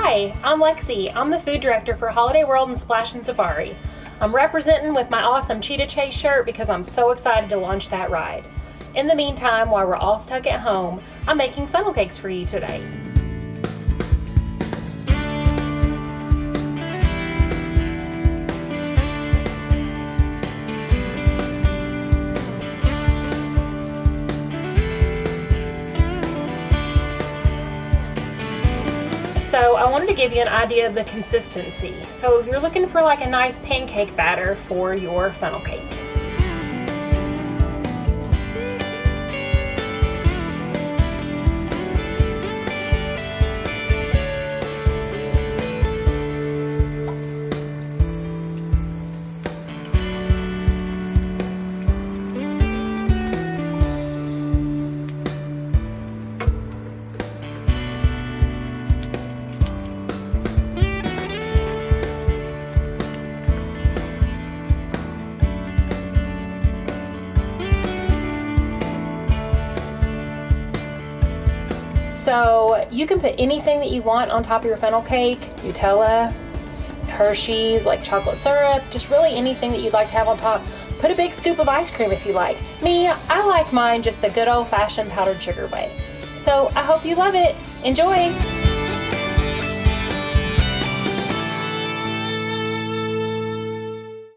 Hi, I'm Lexi. I'm the food director for Holiday World and Splash and Safari. I'm representing with my awesome Cheetah Chase shirt because I'm so excited to launch that ride. In the meantime, while we're all stuck at home, I'm making funnel cakes for you today. So I wanted to give you an idea of the consistency. So you're looking for like a nice pancake batter for your funnel cake. So you can put anything that you want on top of your funnel cake, Nutella, Hershey's, like chocolate syrup, just really anything that you'd like to have on top. Put a big scoop of ice cream if you like. Me, I like mine just the good old-fashioned powdered sugar way. So I hope you love it. Enjoy!